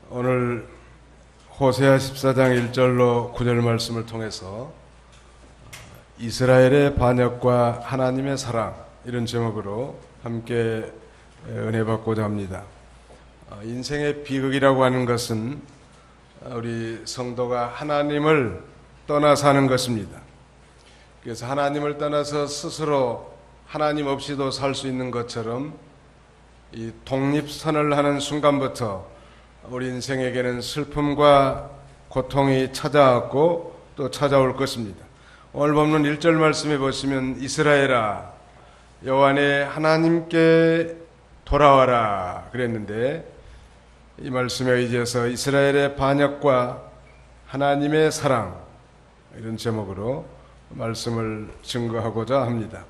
오늘 호세아 14장 1절로 9절 말씀을 통해서 이스라엘의 반역과 하나님의 사랑, 이런 제목으로 함께 은혜 받고자 합니다. 인생의 비극이라고 하는 것은 우리 성도가 하나님을 떠나 사는 것입니다. 그래서 하나님을 떠나서 스스로 하나님 없이도 살 수 있는 것처럼 이 독립선을 하는 순간부터 우리 인생에게는 슬픔과 고통이 찾아왔고 또 찾아올 것입니다. 오늘 본문 1절 말씀에 보시면 이스라엘아 여호와 내 하나님께 돌아와라 그랬는데, 이 말씀에 의지해서 이스라엘의 반역과 하나님의 사랑, 이런 제목으로 말씀을 증거하고자 합니다.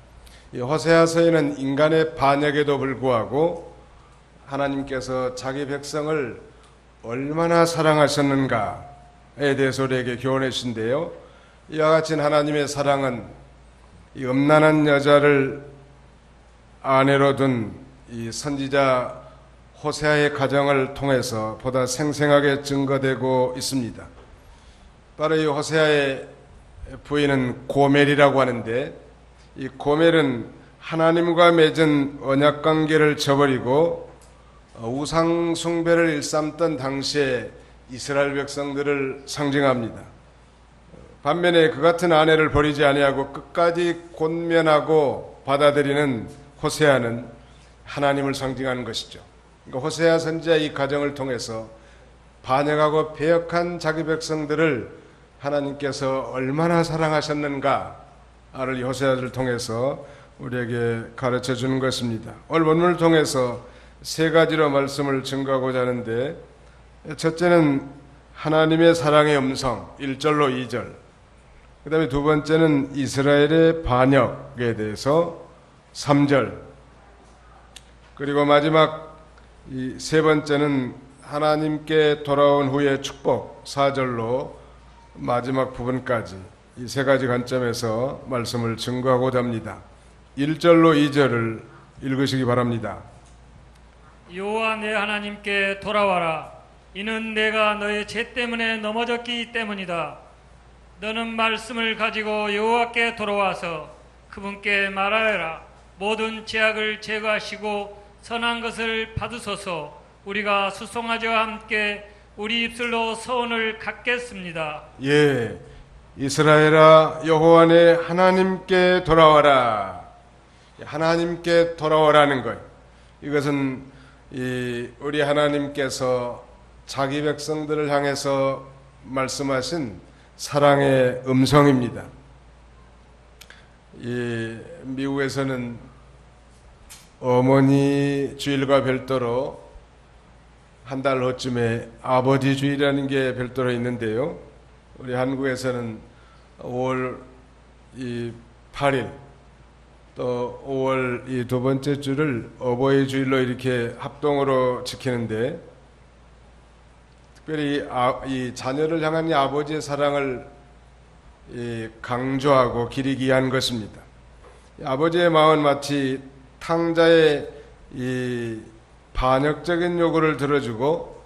이 호세아서에는 인간의 반역에도 불구하고 하나님께서 자기 백성을 얼마나 사랑하셨는가에 대해서 우리에게 교훈해 주신데요, 이와 같이 하나님의 사랑은 이 음란한 여자를 아내로 둔 이 선지자 호세아의 가정을 통해서 보다 생생하게 증거되고 있습니다. 바로 이 호세아의 부인은 고멜이라고 하는데, 이 고멜은 하나님과 맺은 언약관계를 저버리고 우상 숭배를 일삼던 당시에 이스라엘 백성들을 상징합니다. 반면에 그 같은 아내를 버리지 아니하고 끝까지 권면하고 받아들이는 호세아는 하나님을 상징하는 것이죠. 그러니까 호세아 선지자의 이 가정을 통해서 반역하고 배역한 자기 백성들을 하나님께서 얼마나 사랑하셨는가를 이 호세아를 통해서 우리에게 가르쳐 주는 것입니다. 오늘 본문을 통해서 세 가지로 말씀을 증거하고자 하는데, 첫째는 하나님의 사랑의 음성 1절로 2절, 그 다음에 두 번째는 이스라엘의 반역에 대해서 3절, 그리고 마지막 이 세 번째는 하나님께 돌아온 후의 축복 4절로 마지막 부분까지, 이 세 가지 관점에서 말씀을 증거하고자 합니다. 1절로 2절을 읽으시기 바랍니다. 여호와 내 하나님께 돌아와라. 이는 내가 너의 죄 때문에 넘어졌기 때문이다. 너는 말씀을 가지고 여호와께 돌아와서 그분께 말하여라. 모든 죄악을 제거하시고 선한 것을 받으소서. 우리가 수송아지와 함께 우리 입술로 소원을 갖겠습니다. 예, 이스라엘아 여호와 내 하나님께 돌아와라. 하나님께 돌아오라는 것, 이것은 우리 하나님께서 자기 백성들을 향해서 말씀하신 사랑의 음성입니다. 미국에서는 어머니 주일과 별도로 한 달 후쯤에 아버지 주일이라는 게 별도로 있는데요, 우리 한국에서는 5월 8일 또 5월 이 두 번째 주를 어버이 주일로 이렇게 합동으로 지키는데, 특별히 이 자녀를 향한 이 아버지의 사랑을 강조하고 기리기 위한 것입니다. 아버지의 마음은 마치 탕자의 이 반역적인 요구를 들어주고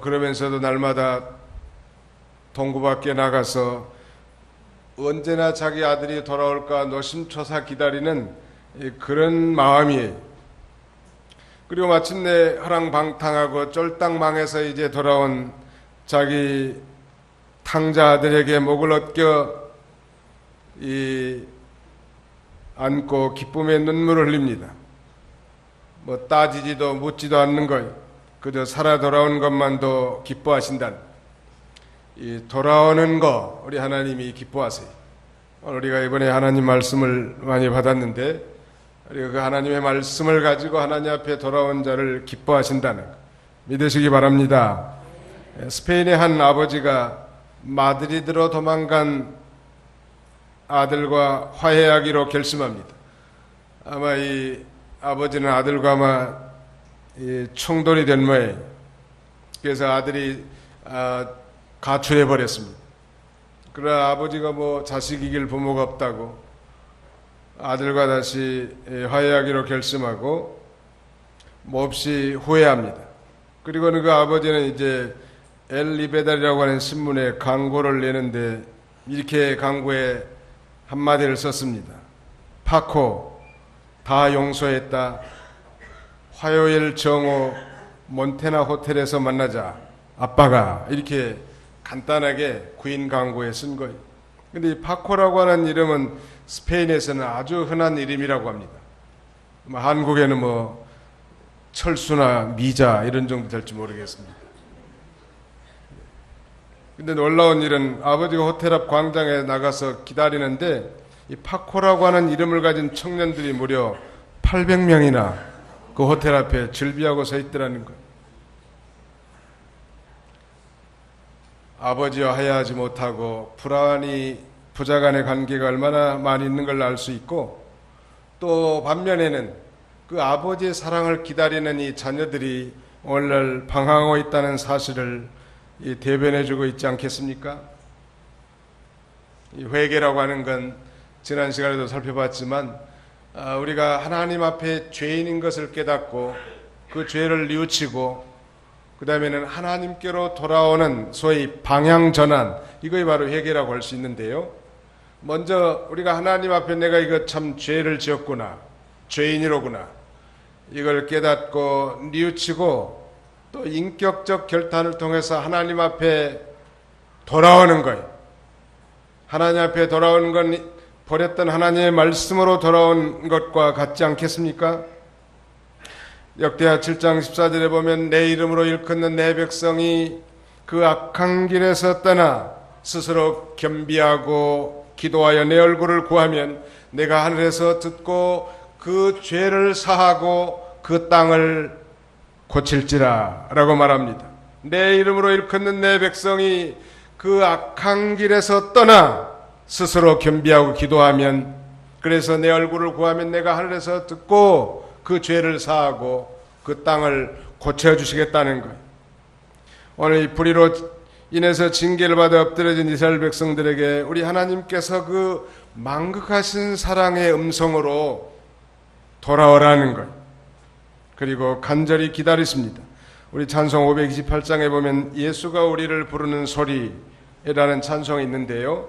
그러면서도 날마다 동구 밖에 나가서 언제나 자기 아들이 돌아올까 노심초사 기다리는 그런 마음이에요. 그리고 마침내 허랑방탕하고 쫄딱 망해서 이제 돌아온 자기 탕자 아들에게 목을 얻겨 안고 기쁨의 눈물을 흘립니다. 뭐 따지지도 묻지도 않는 것, 그저 살아 돌아온 것만도 기뻐하신다는, 이 돌아오는 거 우리 하나님이 기뻐하세요. 오늘 우리가 이번에 하나님 말씀을 많이 받았는데, 우리가 그 하나님의 말씀을 가지고 하나님 앞에 돌아온 자를 기뻐하신다는 거 믿으시기 바랍니다. 스페인의 한 아버지가 마드리드로 도망간 아들과 화해하기로 결심합니다. 아마 이 아버지는 아들과 아마 충돌이 된 모양이에요. 그래서 아들이 가출해 버렸습니다. 그러나 아버지가 뭐 자식 이길 부모가 없다고 아들과 다시 화해하기로 결심하고 몹시 후회합니다. 그리고는 그 아버지는 이제 엘리베달이라고 하는 신문에 광고를 내는데 이렇게 광고에 한마디를 썼습니다. 파코 다 용서했다. 화요일 정오 몬테나 호텔에서 만나자. 아빠가 이렇게 간단하게 구인 광고에 쓴 거예요. 근데 이 파코라고 하는 이름은 스페인에서는 아주 흔한 이름이라고 합니다. 한국에는 뭐 철수나 미자 이런 정도 될지 모르겠습니다. 근데 놀라운 일은 아버지가 호텔 앞 광장에 나가서 기다리는데 이 파코라고 하는 이름을 가진 청년들이 무려 800명이나 그 호텔 앞에 즐비하고 서 있더라는 거예요. 아버지와 화해하지 못하고 불안이 부자 간의 관계가 얼마나 많이 있는 걸 알 수 있고, 또 반면에는 그 아버지의 사랑을 기다리는 이 자녀들이 오늘날 방황하고 있다는 사실을 대변해주고 있지 않겠습니까? 이 회개라고 하는 건 지난 시간에도 살펴봤지만 우리가 하나님 앞에 죄인인 것을 깨닫고 그 죄를 뉘우치고 그 다음에는 하나님께로 돌아오는 소위 방향 전환, 이것이 바로 회개라고 할 수 있는데요. 먼저 우리가 하나님 앞에 내가 이거 참 죄를 지었구나, 죄인이로구나, 이걸 깨닫고 뉘우치고 또 인격적 결단을 통해서 하나님 앞에 돌아오는 거예요. 하나님 앞에 돌아오는 건 버렸던 하나님의 말씀으로 돌아온 것과 같지 않겠습니까? 역대하 7장 14절에 보면 내 이름으로 일컫는 내 백성이 그 악한 길에서 떠나 스스로 겸비하고 기도하여 내 얼굴을 구하면 내가 하늘에서 듣고 그 죄를 사하고 그 땅을 고칠지라 라고 말합니다. 내 이름으로 일컫는 내 백성이 그 악한 길에서 떠나 스스로 겸비하고 기도하면, 그래서 내 얼굴을 구하면 내가 하늘에서 듣고 그 죄를 사하고 그 땅을 고쳐주시겠다는 거예요. 오늘 이 불의로 인해서 징계를 받아 엎드려진 이스라엘 백성들에게 우리 하나님께서 그 망극하신 사랑의 음성으로 돌아오라는 거예요. 그리고 간절히 기다리십니다. 우리 찬송 528장에 보면 예수가 우리를 부르는 소리라는 찬송이 있는데요.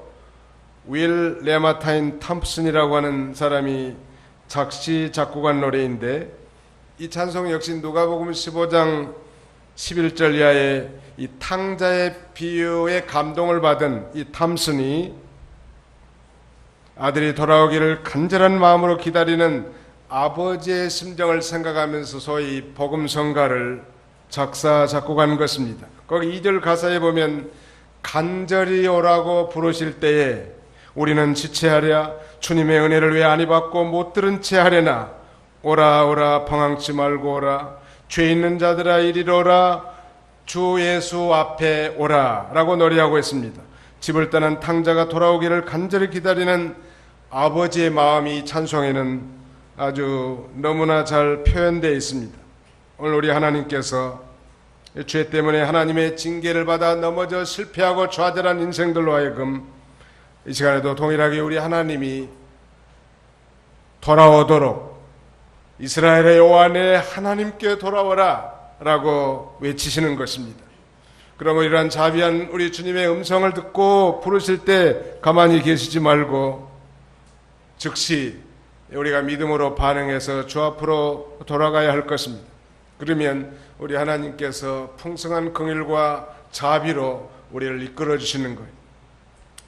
윌 레마타인 탐프슨이라고 하는 사람이 작시 작곡한 노래인데, 이 찬송 역시 누가복음 15장 11절 이하에 이 탕자의 비유에 감동을 받은 이 탐슨이 아들이 돌아오기를 간절한 마음으로 기다리는 아버지의 심정을 생각하면서 소위 복음성가를 작사 작곡한 것입니다. 거기 2절 가사에 보면 간절히 오라고 부르실 때에 우리는 지체하랴, 주님의 은혜를 왜 안 입었고 못 들은 채 하려나, 오라 오라 방황치 말고 오라, 죄 있는 자들아 이리로 오라, 주 예수 앞에 오라 라고 노래하고 있습니다. 집을 떠난 탕자가 돌아오기를 간절히 기다리는 아버지의 마음이 찬송에는 아주 너무나 잘 표현되어 있습니다. 오늘 우리 하나님께서 죄 때문에 하나님의 징계를 받아 넘어져 실패하고 좌절한 인생들로 하여금 이 시간에도 동일하게 우리 하나님이 돌아오도록 이스라엘의 여호와 내 하나님께 돌아오라 라고 외치시는 것입니다. 그러면 이러한 자비한 우리 주님의 음성을 듣고 부르실 때 가만히 계시지 말고 즉시 우리가 믿음으로 반응해서 주 앞으로 돌아가야 할 것입니다. 그러면 우리 하나님께서 풍성한 긍휼과 자비로 우리를 이끌어 주시는 거예요.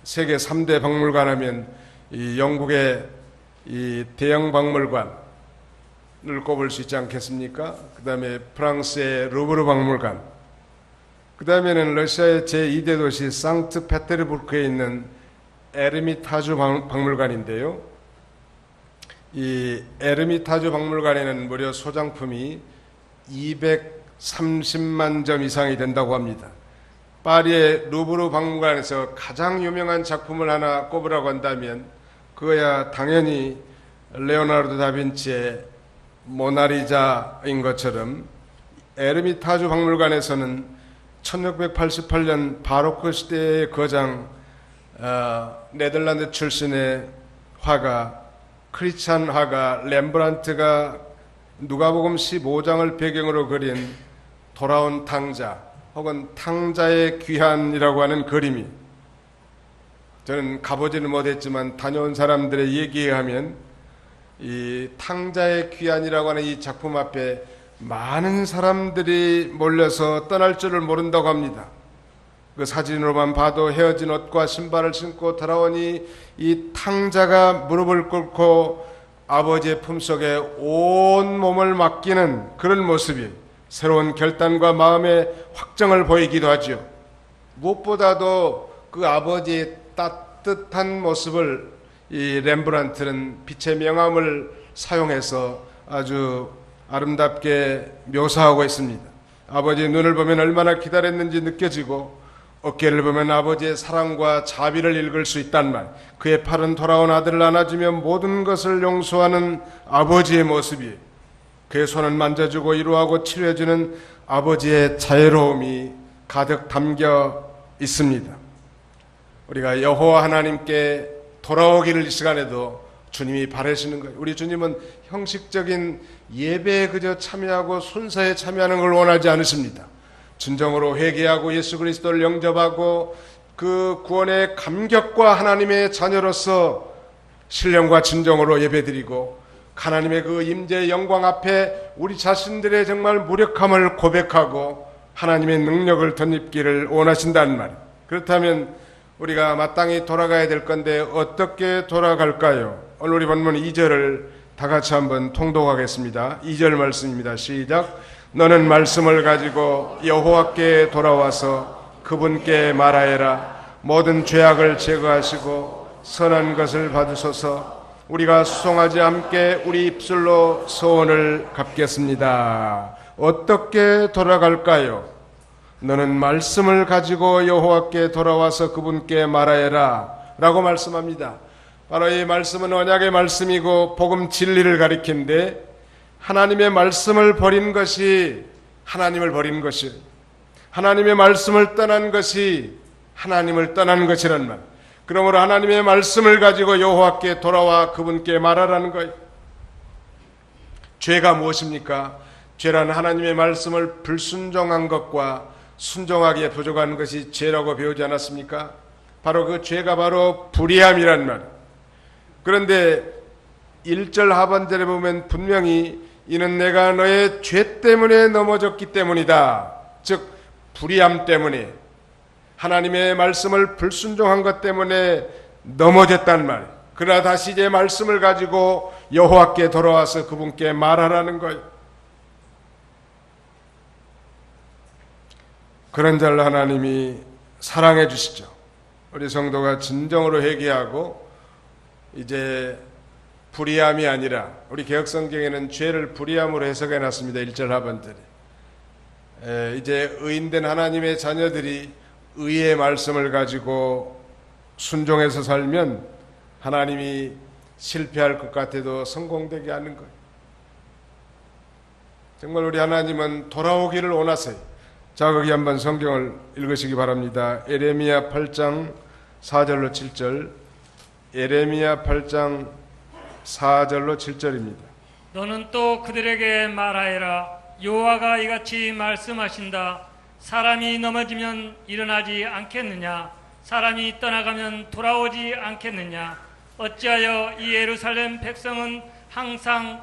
세계 3대 박물관 하면 이 영국의 이 대형 박물관을 꼽을 수 있지 않겠습니까? 그 다음에 프랑스의 루브르 박물관, 그 다음에는 러시아의 제2대 도시 상트페테르부르크에 있는 에르미타주 박물관인데요. 이 에르미타주 박물관에는 무려 소장품이 230만 점 이상이 된다고 합니다. 파리의 루브르 박물관에서 가장 유명한 작품을 하나 꼽으라고 한다면 그거야 당연히 레오나르도 다빈치의 모나리자인 것처럼 에르미타주 박물관에서는 1688년 바로크 시대의 거장 네덜란드 출신의 화가 크리스찬 화가 렘브란트가 누가복음 15장을 배경으로 그린 돌아온 탕자 혹은 탕자의 귀환이라고 하는 그림이, 저는 가보지는 못했지만 다녀온 사람들의 얘기에 하면 이 탕자의 귀환이라고 하는 이 작품 앞에 많은 사람들이 몰려서 떠날 줄을 모른다고 합니다. 그 사진으로만 봐도 헤어진 옷과 신발을 신고 돌아오니 이 탕자가 무릎을 꿇고 아버지의 품속에 온 몸을 맡기는 그런 모습이 새로운 결단과 마음의 확정을 보이기도 하죠. 무엇보다도 그 아버지의 따뜻한 모습을 이 렘브란트는 빛의 명암을 사용해서 아주 아름답게 묘사하고 있습니다. 아버지의 눈을 보면 얼마나 기다렸는지 느껴지고, 어깨를 보면 아버지의 사랑과 자비를 읽을 수 있단 말, 그의 팔은 돌아온 아들을 안아주며 모든 것을 용서하는 아버지의 모습이, 그의 손은 만져주고 위로하고 치료해주는 아버지의 자애로움이 가득 담겨 있습니다. 우리가 여호와 하나님께 돌아오기를 이 시간에도 주님이 바라시는 거예요. 우리 주님은 형식적인 예배에 그저 참여하고 순서에 참여하는 걸 원하지 않으십니다. 진정으로 회개하고 예수 그리스도를 영접하고 그 구원의 감격과 하나님의 자녀로서 신령과 진정으로 예배드리고 하나님의 그 임재의 영광 앞에 우리 자신들의 정말 무력함을 고백하고 하나님의 능력을 덧입기를 원하신다는 말이에요. 그렇다면 우리가 마땅히 돌아가야 될 건데 어떻게 돌아갈까요? 오늘 우리 본문 2절을 다 같이 한번 통독하겠습니다. 2절 말씀입니다. 시작. 너는 말씀을 가지고 여호와께 돌아와서 그분께 말하여라. 모든 죄악을 제거하시고 선한 것을 받으소서. 우리가 수송하지 함께 우리 입술로 소원을 갚겠습니다. 어떻게 돌아갈까요? 너는 말씀을 가지고 여호와께 돌아와서 그분께 말하여라 라고 말씀합니다. 바로 이 말씀은 언약의 말씀이고 복음 진리를 가리키는데, 하나님의 말씀을 버린 것이 하나님을 버린 것이, 하나님의 말씀을 떠난 것이 하나님을 떠난 것이란 말. 그러므로 하나님의 말씀을 가지고 여호와께 돌아와 그분께 말하라는 거예요. 죄가 무엇입니까? 죄란 하나님의 말씀을 불순종한 것과 순종하기에 부족한 것이 죄라고 배우지 않았습니까? 바로 그 죄가 바로 불의함이란 말. 그런데 1절 하반절에 보면 분명히 이는 내가 너의 죄 때문에 넘어졌기 때문이다. 즉 불의함 때문에, 하나님의 말씀을 불순종한 것 때문에 넘어졌단 말. 그러나 다시 이제 말씀을 가지고 여호와께 돌아와서 그분께 말하라는 거예요. 그런 자를 하나님이 사랑해 주시죠. 우리 성도가 진정으로 회개하고 이제 불의함이 아니라, 우리 개혁성경에는 죄를 불의함으로 해석해 놨습니다. 1절 하반절에. 이제 의인된 하나님의 자녀들이 의의 말씀을 가지고 순종해서 살면 하나님이 실패할 것 같아도 성공되게 하는 거예요. 정말 우리 하나님은 돌아오기를 원하세요. 자, 거기 한번 성경을 읽으시기 바랍니다. 에레미야 8장 4절로 7절. 에레미야 8장 4절로 7절입니다. 너는 또 그들에게 말하여라. 여호와가 이같이 말씀하신다. 사람이 넘어지면 일어나지 않겠느냐? 사람이 떠나가면 돌아오지 않겠느냐? 어찌하여 이 예루살렘 백성은 항상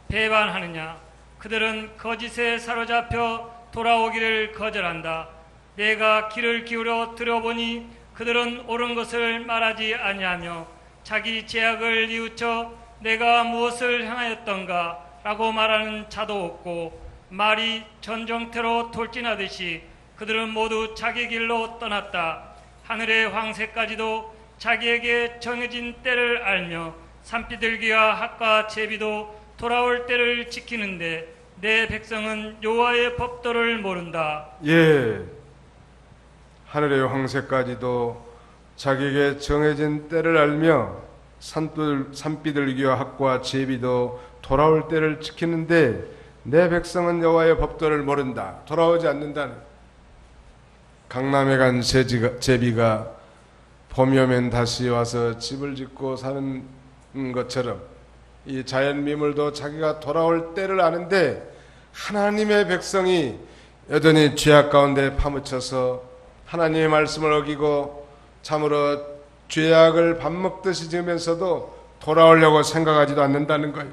배반하느냐? 그들은 거짓에 사로잡혀 돌아오기를 거절한다. 내가 귀를 기울여 들어보니 그들은 옳은 것을 말하지 아니하며 자기 죄악을 뉘우쳐 내가 무엇을 행하였던가 라고 말하는 자도 없고, 말이 전정태로 돌진하듯이 그들은 모두 자기 길로 떠났다. 하늘의 황새까지도 자기에게 정해진 때를 알며 산비둘기와 학과 제비도 돌아올 때를 지키는데 내 백성은 여호와의 법도를 모른다. 예, 하늘의 황새까지도 자기에게 정해진 때를 알며 산비둘기와 학과 제비도 돌아올 때를 지키는데 내 백성은 여호와의 법도를 모른다. 돌아오지 않는다는. 강남에 간 제비가 봄이 오면 다시 와서 집을 짓고 사는 것처럼 이 자연 미물도 자기가 돌아올 때를 아는데, 하나님의 백성이 여전히 죄악 가운데 파묻혀서 하나님의 말씀을 어기고 참으로 죄악을 밥 먹듯이 지으면서도 돌아오려고 생각하지도 않는다는 거예요.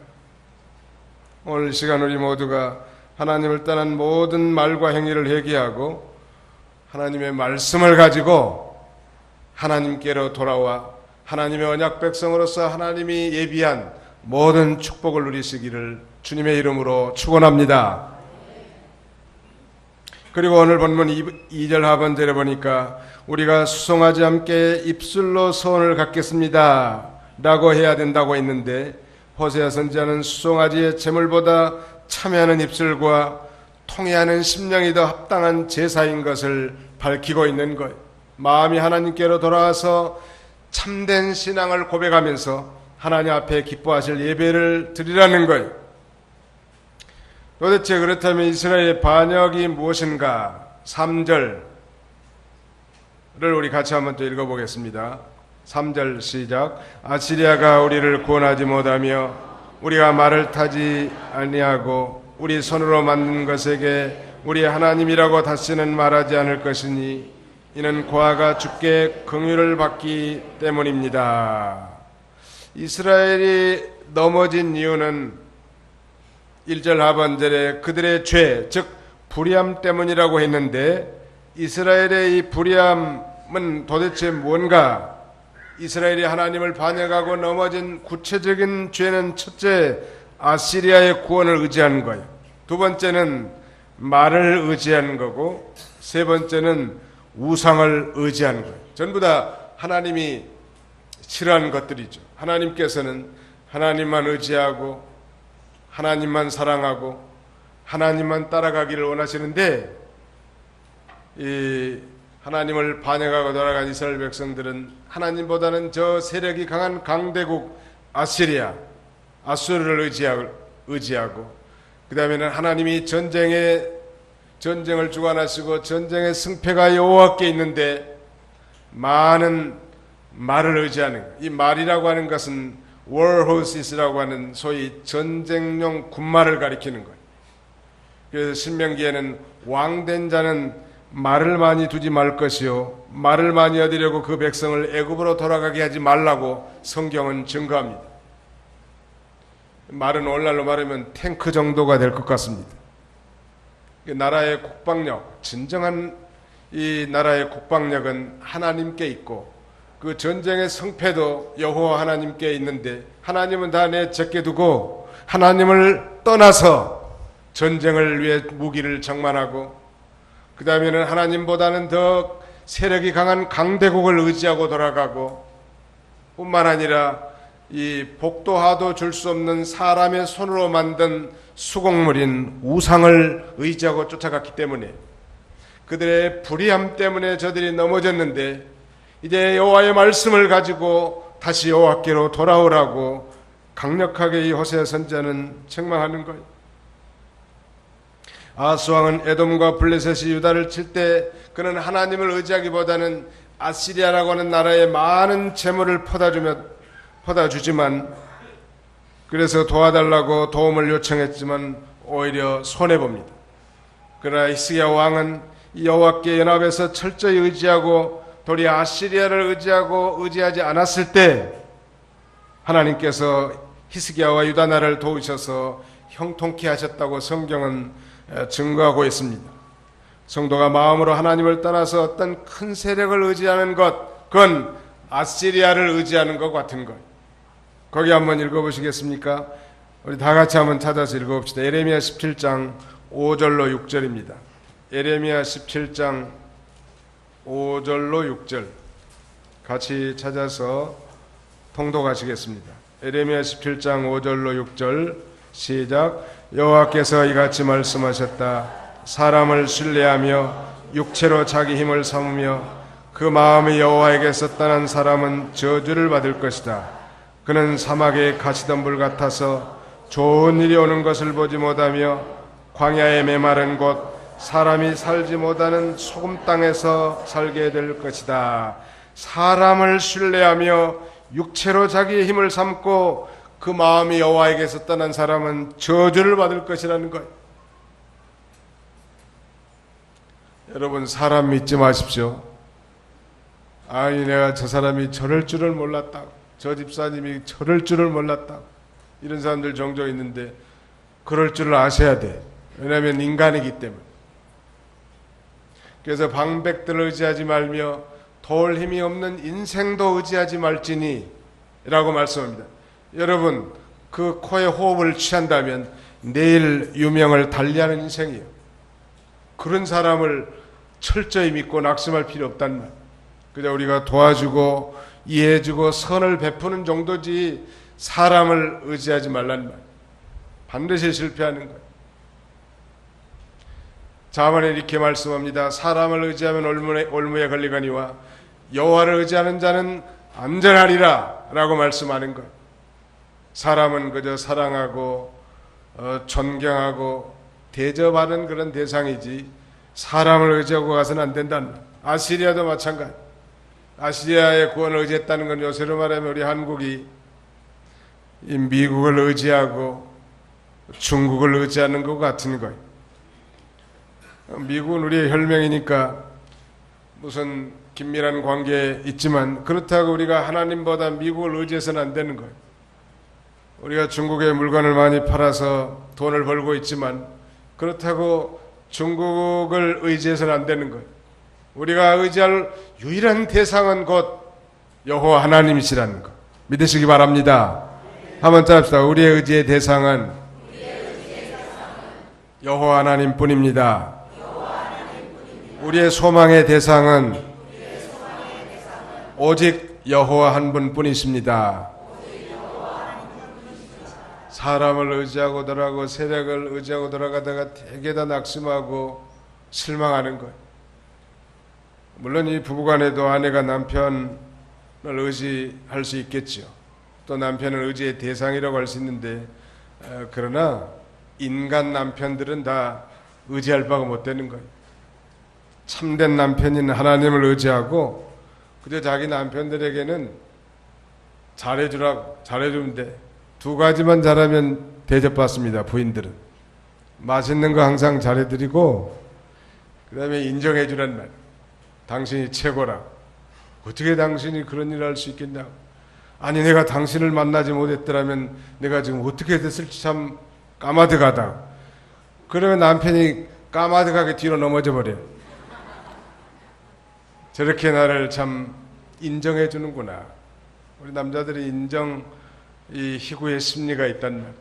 오늘 시간 우리 모두가 하나님을 떠난 모든 말과 행위를 회개하고 하나님의 말씀을 가지고 하나님께로 돌아와 하나님의 언약 백성으로서 하나님이 예비한 모든 축복을 누리시기를 주님의 이름으로 축원합니다. 그리고 오늘 본문 2절 하반절에 보니까 우리가 수송하지 않게 입술로 소원을 갖겠습니다 라고 해야 된다고 했는데, 호세아 선지자는 수송아지의 제물보다 참여하는 입술과 통회하는 심령이 더 합당한 제사인 것을 밝히고 있는 거예요. 마음이 하나님께로 돌아와서 참된 신앙을 고백하면서 하나님 앞에 기뻐하실 예배를 드리라는 거예요. 도대체 그렇다면 이스라엘의 반역이 무엇인가? 3절을 우리 같이 한번 또 읽어보겠습니다. 3절 시작. 아시리아가 우리를 구원하지 못하며 우리가 말을 타지 아니하고 우리 손으로 만든 것에게 우리 하나님이라고 다시는 말하지 않을 것이니 이는 고아가 주께 긍휼을 받기 때문입니다. 이스라엘이 넘어진 이유는 1절 하반절에 그들의 죄, 즉 불의함 때문이라고 했는데, 이스라엘의 이 불의함은 도대체 뭔가? 이스라엘이 하나님을 반역하고 넘어진 구체적인 죄는 첫째, 아시리아의 구원을 의지하는 거예요. 두 번째는 말을 의지하는 거고, 세 번째는 우상을 의지하는 거예요. 전부 다 하나님이 싫어하는 것들이죠. 하나님께서는 하나님만 의지하고 하나님만 사랑하고 하나님만 따라가기를 원하시는데, 이 하나님을 반역하고 돌아간 이스라엘 백성들은 하나님보다는 저 세력이 강한 강대국 아시리아, 아수르를 의지하고 그 다음에는 하나님이 전쟁을 주관하시고 전쟁의 승패가 여호와께 있는데 많은 말을 의지하는 거예요. 이 말이라고 하는 것은 war horses라고 하는 소위 전쟁용 군말을 가리키는 거예요. 그래서 신명기에는 왕된 자는 말을 많이 두지 말 것이요 말을 많이 얻으려고 그 백성을 애굽으로 돌아가게 하지 말라고 성경은 증거합니다. 말은 오늘날로 말하면 탱크 정도가 될 것 같습니다. 나라의 국방력, 진정한 이 나라의 국방력은 하나님께 있고 그 전쟁의 성패도 여호와 하나님께 있는데, 하나님은 다 내 제게 두고 하나님을 떠나서 전쟁을 위해 무기를 장만하고, 그 다음에는 하나님보다는 더 세력이 강한 강대국을 의지하고 돌아가고, 뿐만 아니라 이 복도 하도 줄 수 없는 사람의 손으로 만든 수공물인 우상을 의지하고 쫓아갔기 때문에, 그들의 불의함 때문에 저들이 넘어졌는데, 이제 여호와의 말씀을 가지고 다시 여호와께로 돌아오라고 강력하게 이 호세아 선지자는 책망하는 거예요. 아하스 왕은 에돔과 블레셋이 유다를 칠 때 그는 하나님을 의지하기보다는 아시리아라고 하는 나라에 많은 재물을 퍼다주지만, 그래서 도와달라고 도움을 요청했지만 오히려 손해봅니다. 그러나 히스기야 왕은 여호와께 연합해서 철저히 의지하고 도리 아시리아를 의지하지 않았을 때 하나님께서 히스기야와 유다 나라를 도우셔서 형통케 하셨다고 성경은 증거하고 있습니다. 성도가 마음으로 하나님을 떠나서 어떤 큰 세력을 의지하는 것, 그건 아시리아를 의지하는 것 같은 것. 거기 한번 읽어보시겠습니까? 우리 다 같이 한번 찾아서 읽어봅시다. 예레미야 17장 5절로 6절입니다. 예레미야 17장 5절로 6절 같이 찾아서 통독하시겠습니다. 예레미야 17장 5절로 6절 시작. 여호와께서 이같이 말씀하셨다. 사람을 신뢰하며 육체로 자기 힘을 삼으며 그 마음이 여호와에게서 떠난 사람은 저주를 받을 것이다. 그는 사막의 가시덤불 같아서 좋은 일이 오는 것을 보지 못하며 광야의 메마른 곳 사람이 살지 못하는 소금 땅에서 살게 될 것이다. 사람을 신뢰하며 육체로 자기의 힘을 삼고 그 마음이 여호와에게서 떠난 사람은 저주를 받을 것이라는 거예요. 여러분, 사람 믿지 마십시오. 아니, 내가 저 사람이 저럴 줄을 몰랐다, 저 집사님이 저럴 줄을 몰랐다, 이런 사람들 종종 있는데 그럴 줄을 아셔야 돼. 왜냐하면 인간이기 때문에. 그래서 방백들을 의지하지 말며 도울 힘이 없는 인생도 의지하지 말지니 라고 말씀합니다. 여러분, 그 코에 호흡을 취한다면 내일 유명을 달리하는 인생이에요. 그런 사람을 철저히 믿고 낙심할 필요 없단 말. 그냥 우리가 도와주고 이해해주고 선을 베푸는 정도지 사람을 의지하지 말란 말. 반드시 실패하는 거예요. 자문에 이렇게 말씀합니다. 사람을 의지하면 올무에 걸리거니와 여호와를 의지하는 자는 안전하리라 라고 말씀하는 거예요. 사람은 그저 사랑하고 존경하고 대접하는 그런 대상이지 사람을 의지하고 가서는 안 된다는 거예요. 아시리아도 마찬가지. 아시리아의 구원을 의지했다는 건 요새로 말하면 우리 한국이 이 미국을 의지하고 중국을 의지하는 것 같은 거예요. 미국은 우리의 혈맹이니까 무슨 긴밀한 관계에 있지만 그렇다고 우리가 하나님보다 미국을 의지해서는 안 되는 거예요. 우리가 중국에 물건을 많이 팔아서 돈을 벌고 있지만 그렇다고 중국을 의지해서는 안 되는 거예요. 우리가 의지할 유일한 대상은 곧 여호와 하나님이시라는 거 믿으시기 바랍니다. 한번 따라합시다. 우리의 의지의 대상은 여호와 하나님뿐입니다. 우리의 소망의 대상은 오직 여호와 한 분뿐이십니다. 사람을 의지하고 돌아가고 세력을 의지하고 돌아가다가 되게 다 낙심하고 실망하는 거예요. 물론 이 부부간에도 아내가 남편을 의지할 수 있겠죠. 또 남편을 의지의 대상이라고 할 수 있는데 그러나 인간 남편들은 다 의지할 바가 못 되는 거예요. 참된 남편인 하나님을 의지하고 그저 자기 남편들에게는 잘해주면 돼. 두 가지만 잘하면 대접받습니다. 부인들은 맛있는 거 항상 잘해드리고 그 다음에 인정해주란 말. 당신이 최고라. 어떻게 당신이 그런 일을 할 수 있겠냐고. 아니 내가 당신을 만나지 못했더라면 내가 지금 어떻게 됐을지 참 까마득하다. 그러면 남편이 까마득하게 뒤로 넘어져 버려요. 저렇게 나를 참 인정해 주는구나. 우리 남자들이 이 희구의 심리가 있단 말.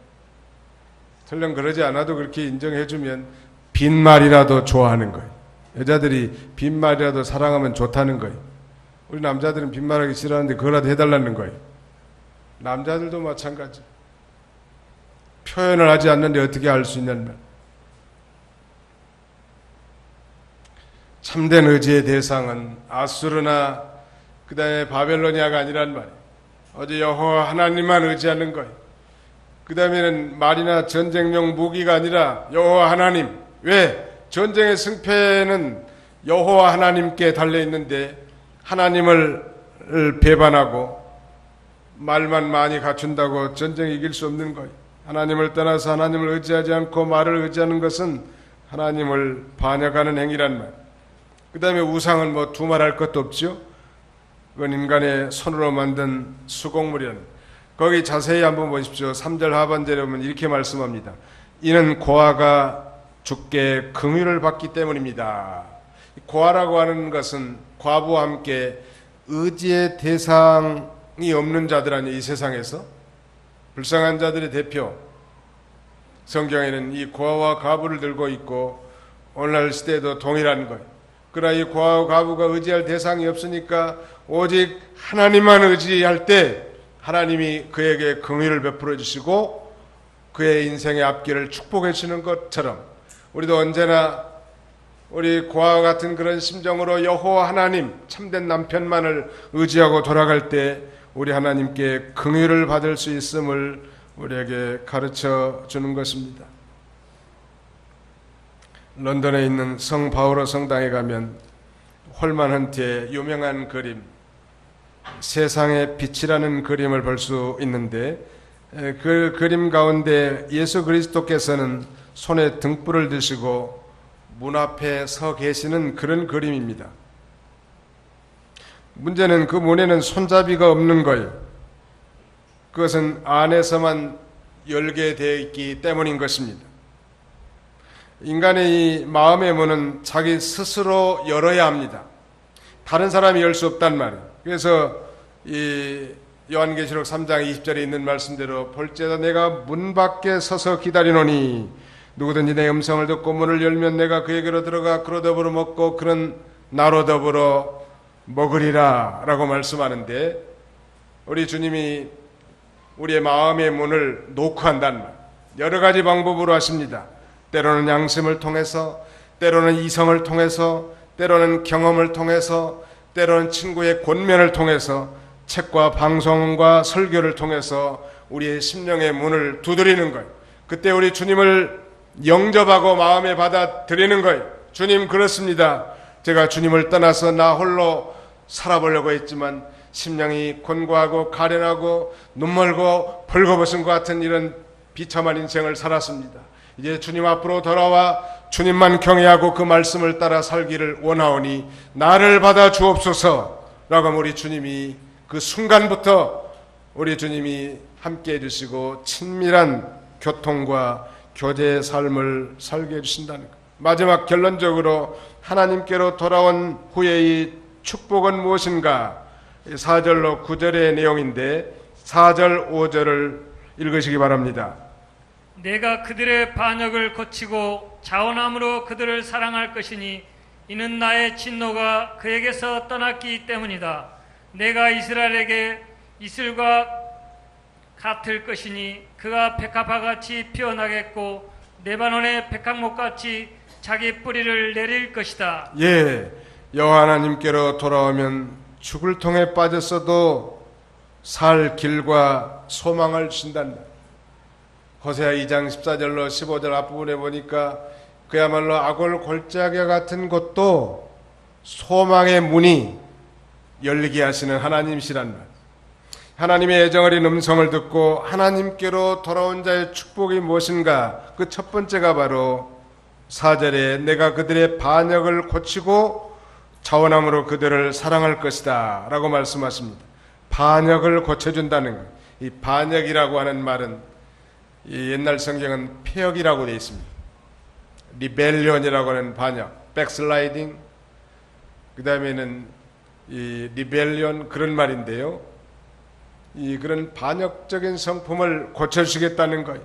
설령 그러지 않아도 그렇게 인정해 주면 빈말이라도 좋아하는 거예요. 여자들이 빈말이라도 사랑하면 좋다는 거예요. 우리 남자들은 빈말하기 싫어하는데 그거라도 해달라는 거예요. 남자들도 마찬가지. 표현을 하지 않는데 어떻게 알 수 있냐는 말. 참된 의지의 대상은 아수르나 그 다음에 바벨로니아가 아니란 말이에요. 어제 여호와 하나님만 의지하는 거예요. 그 다음에는 말이나 전쟁용 무기가 아니라 여호와 하나님. 왜? 전쟁의 승패는 여호와 하나님께 달려있는데 하나님을 배반하고 말만 많이 갖춘다고 전쟁 이길 수 없는 거예요. 하나님을 떠나서 하나님을 의지하지 않고 말을 의지하는 것은 하나님을 반역하는 행위란 말. 그 다음에 우상은 뭐 두말할 것도 없죠. 그건 인간의 손으로 만든 수공물이라는. 거기 자세히 한번 보십시오. 3절 하반절에 보면 이렇게 말씀합니다. 이는 고아가 주께 긍휼을 받기 때문입니다. 고아라고 하는 것은 과부와 함께 의지의 대상이 없는 자들 아니에요. 이 세상에서 불쌍한 자들의 대표. 성경에는 이 고아와 과부를 들고 있고 오늘날 시대에도 동일한 거예요. 그러나 이 고아와 과부가 의지할 대상이 없으니까 오직 하나님만 의지할 때 하나님이 그에게 긍휼을 베풀어 주시고 그의 인생의 앞길을 축복해 주시는 것처럼 우리도 언제나 우리 고아와 같은 그런 심정으로 여호와 하나님 참된 남편만을 의지하고 돌아갈 때 우리 하나님께 긍휼을 받을 수 있음을 우리에게 가르쳐 주는 것입니다. 런던에 있는 성 바오로 성당에 가면 홀만 헌트의 유명한 그림 세상의 빛이라는 그림을 볼 수 있는데 그 그림 가운데 예수 그리스도께서는 손에 등불을 드시고 문 앞에 서 계시는 그런 그림입니다. 문제는 그 문에는 손잡이가 없는 거예요. 그것은 안에서만 열게 되어 있기 때문인 것입니다. 인간의 이 마음의 문은 자기 스스로 열어야 합니다. 다른 사람이 열 수 없단 말이에요. 그래서 이 요한계시록 3장 20절에 있는 말씀대로 볼지어다 내가 문 밖에 서서 기다리노니 누구든지 내 음성을 듣고 문을 열면 내가 그에게로 들어가 그로 더불어 먹고 그런 나로 더불어 먹으리라 라고 말씀하는데, 우리 주님이 우리의 마음의 문을 노크한다는 말, 여러 가지 방법으로 하십니다. 때로는 양심을 통해서, 때로는 이성을 통해서, 때로는 경험을 통해서, 때로는 친구의 권면을 통해서, 책과 방송과 설교를 통해서 우리의 심령의 문을 두드리는 거예요. 그때 우리 주님을 영접하고 마음에 받아들이는 거예요. 주님, 그렇습니다. 제가 주님을 떠나서 나 홀로 살아보려고 했지만 심령이 곤고하고 가련하고 눈멀고 벌거벗은 것 같은 이런 비참한 인생을 살았습니다. 이제 주님 앞으로 돌아와 주님만 경외하고 그 말씀을 따라 살기를 원하오니 나를 받아 주옵소서 라고 하면 우리 주님이 그 순간부터 우리 주님이 함께 해주시고 친밀한 교통과 교제의 삶을 살게 해주신다는 것. 마지막 결론적으로 하나님께로 돌아온 후의 축복은 무엇인가? 4절로 9절의 내용인데 4절 5절을 읽으시기 바랍니다. 내가 그들의 반역을 고치고 자원함으로 그들을 사랑할 것이니 이는 나의 진노가 그에게서 떠났기 때문이다. 내가 이스라엘에게 이슬과 같을 것이니 그가 백합화같이 피어나겠고 레바논의 백합목같이 자기 뿌리를 내릴 것이다. 예, 여호와 하나님께로 돌아오면 죽을 통에 빠졌어도 살 길과 소망을 주신단다. 호세아 2장 14절로 15절 앞부분에 보니까 그야말로 아골 골짜기 같은 곳도 소망의 문이 열리게 하시는 하나님이시란 말. 하나님의 애정어린 음성을 듣고 하나님께로 돌아온 자의 축복이 무엇인가? 그 첫 번째가 바로 4절에 내가 그들의 반역을 고치고 자원함으로 그들을 사랑할 것이다 라고 말씀하십니다. 반역을 고쳐준다는 것. 이 반역이라고 하는 말은 이 옛날 성경은 폐역이라고 되어 있습니다. 리벨리온이라고 하는 반역, 백슬라이딩, 그 다음에는 이 리벨리온 그런 말인데요. 이 그런 반역적인 성품을 고쳐주시겠다는 거예요.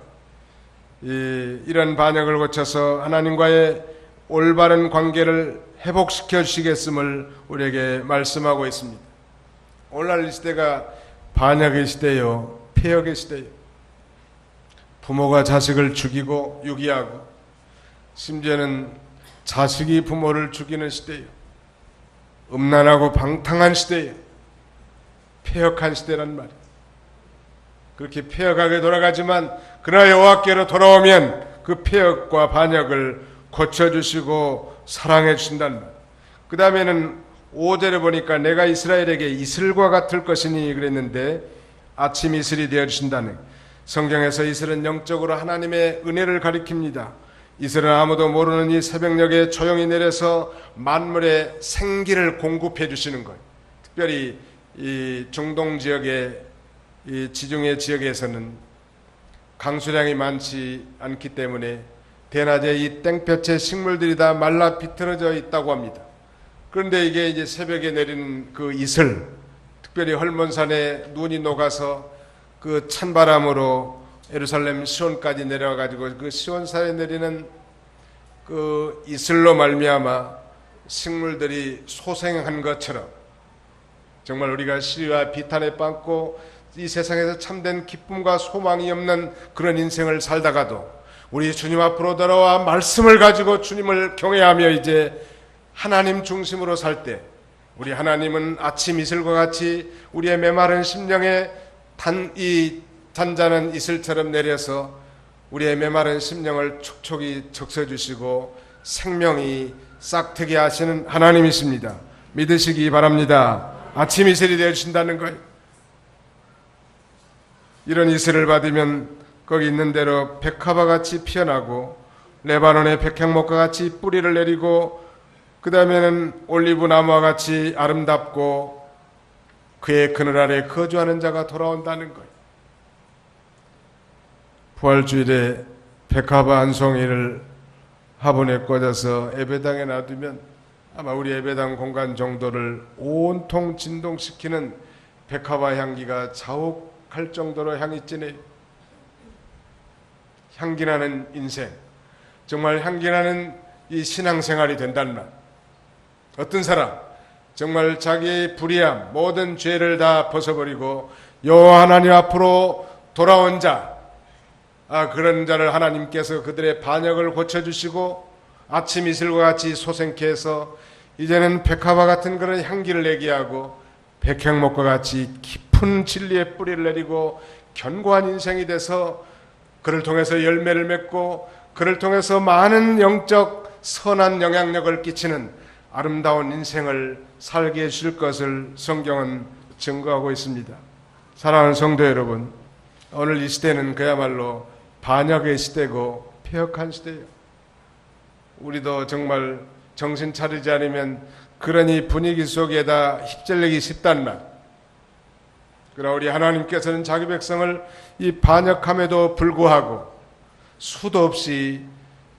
이런 반역을 고쳐서 하나님과의 올바른 관계를 회복시켜 주시겠음을 우리에게 말씀하고 있습니다. 오늘날 이 시대가 반역의 시대요, 폐역의 시대요. 부모가 자식을 죽이고 유기하고 심지어는 자식이 부모를 죽이는 시대요. 음란하고 방탕한 시대예요. 폐역한 시대란 말이에요. 그렇게 폐역하게 돌아가지만 그러나 여호와께로 돌아오면 그 폐역과 반역을 고쳐주시고 사랑해 주신다는 말. 그 다음에는 5절에 보니까 내가 이스라엘에게 이슬과 같을 것이니 그랬는데 아침 이슬이 되어주신다는. 성경에서 이슬은 영적으로 하나님의 은혜를 가리킵니다. 이슬은 아무도 모르는 이 새벽녘에 조용히 내려서 만물의 생기를 공급해 주시는 거예요. 특별히 이 중동 지역의 이 지중해 지역에서는 강수량이 많지 않기 때문에 대낮에 이 땡볕에 식물들이 다 말라 비틀어져 있다고 합니다. 그런데 이게 이제 새벽에 내리는 그 이슬, 특별히 헐몬산에 눈이 녹아서 그 찬바람으로 예루살렘 시온까지 내려와가지고 그 시온산에 내리는 그 이슬로 말미암아 식물들이 소생한 것처럼 정말 우리가 시리와 비탄에 빠고 이 세상에서 참된 기쁨과 소망이 없는 그런 인생을 살다가도 우리 주님 앞으로 돌아와 말씀을 가지고 주님을 경외하며 이제 하나님 중심으로 살 때 우리 하나님은 아침 이슬과 같이 우리의 메마른 심령에 이 잔잔한 이슬처럼 내려서 우리의 메마른 심령을 촉촉이 적셔주시고 생명이 싹트게 하시는 하나님이십니다. 믿으시기 바랍니다. 아침 이슬이 되어주신다는 거예요. 이런 이슬을 받으면 거기 있는 대로 백합화같이 피어나고 레바논의 백향목과 같이 뿌리를 내리고 그 다음에는 올리브 나무와 같이 아름답고 그의 그늘 아래 거주하는 자가 돌아온다는 거예요. 부활주일에 백합화 한 송이를 화분에 꽂아서 예배당에 놔두면 아마 우리 예배당 공간 정도를 온통 진동시키는 백합화 향기가 자욱할 정도로 향이 진해요. 향기나는 인생, 정말 향기나는 이 신앙생활이 된다는 말. 어떤 사람 정말 자기의 불의함 모든 죄를 다 벗어버리고 여호와 하나님 앞으로 돌아온 자, 그런 자를 하나님께서 그들의 반역을 고쳐주시고 아침 이슬과 같이 소생케 해서 이제는 백합화 같은 그런 향기를 내게 하고 백향목과 같이 깊은 진리의 뿌리를 내리고 견고한 인생이 돼서 그를 통해서 열매를 맺고 그를 통해서 많은 영적 선한 영향력을 끼치는 아름다운 인생을 살게 해줄 것을 성경은 증거하고 있습니다. 사랑하는 성도 여러분, 오늘 이 시대는 그야말로 반역의 시대고 폐역한 시대예요. 우리도 정말 정신 차리지 않으면 그런 이 분위기 속에다 휩쓸리기 쉽단 말. 그러나 우리 하나님께서는 자기 백성을 이 반역함에도 불구하고 수도 없이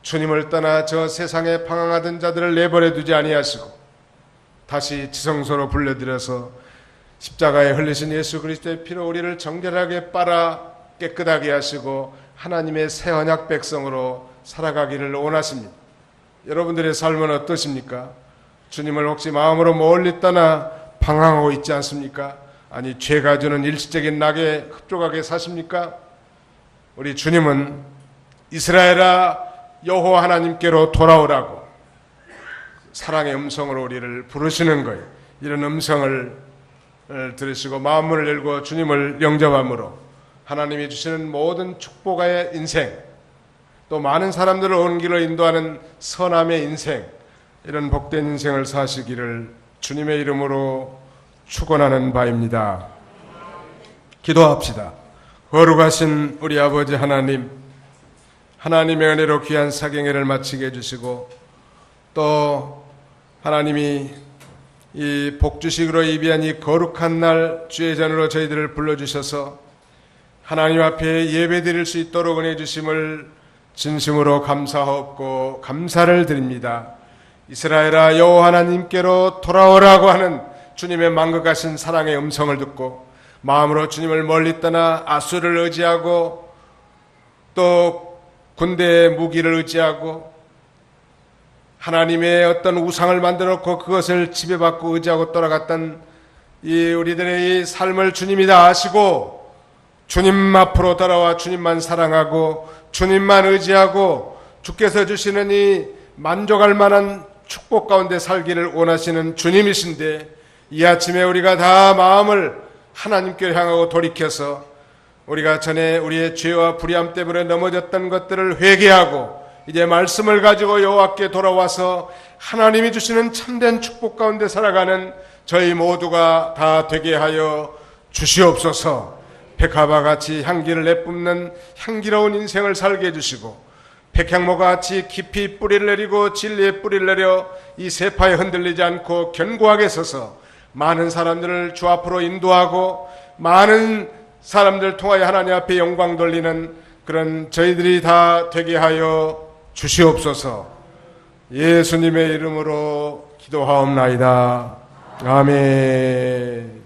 주님을 떠나 저 세상에 방황하던 자들을 내버려 두지 아니하시고 다시 지성소로 불러들여서 십자가에 흘리신 예수 그리스도의 피로 우리를 정결하게 빨아 깨끗하게 하시고 하나님의 새 언약 백성으로 살아가기를 원하십니다. 여러분들의 삶은 어떠십니까? 주님을 혹시 마음으로 멀리 떠나 방황하고 있지 않습니까? 아니 죄가 주는 일시적인 낙에 흡족하게 사십니까? 우리 주님은 이스라엘아 여호와 하나님께로 돌아오라고 사랑의 음성으로 우리를 부르시는 거예요. 이런 음성을 들으시고 마음문을 열고 주님을 영접함으로 하나님이 주시는 모든 축복의 인생, 또 많은 사람들을 온 길로 인도하는 선함의 인생, 이런 복된 인생을 사시기를 주님의 이름으로 축원하는 바입니다. 기도합시다. 거룩하신 우리 아버지 하나님, 하나님의 은혜로 귀한 사경회를 마치게 해주시고 또 하나님이 이 복주식으로 예비한 이 거룩한 날 주의 전으로 저희들을 불러주셔서 하나님 앞에 예배드릴 수 있도록 은혜 주심을 진심으로 감사하옵고 감사를 드립니다. 이스라엘아 여호와 하나님께로 돌아오라고 하는 주님의 만극하신 사랑의 음성을 듣고 마음으로 주님을 멀리 떠나 아수를 의지하고 또 군대의 무기를 의지하고 하나님의 어떤 우상을 만들어 놓고 그것을 지배받고 의지하고 돌아갔던 이 우리들의 이 삶을 주님이 다 아시고 주님 앞으로 돌아와 주님만 사랑하고 주님만 의지하고 주께서 주시는 이 만족할 만한 축복 가운데 살기를 원하시는 주님이신데 이 아침에 우리가 다 마음을 하나님께 향하고 돌이켜서 우리가 전에 우리의 죄와 불의함 때문에 넘어졌던 것들을 회개하고 이제 말씀을 가지고 여호와께 돌아와서 하나님이 주시는 참된 축복 가운데 살아가는 저희 모두가 다 되게 하여 주시옵소서. 백합화 같이 향기를 내뿜는 향기로운 인생을 살게 해주시고 백향목과 같이 깊이 뿌리를 내리고 진리의 뿌리를 내려 이 세파에 흔들리지 않고 견고하게 서서 많은 사람들을 주 앞으로 인도하고 많은 사람들 통하여 하나님 앞에 영광 돌리는 그런 저희들이 다 되게 하여 주시옵소서. 예수님의 이름으로 기도하옵나이다. 아멘.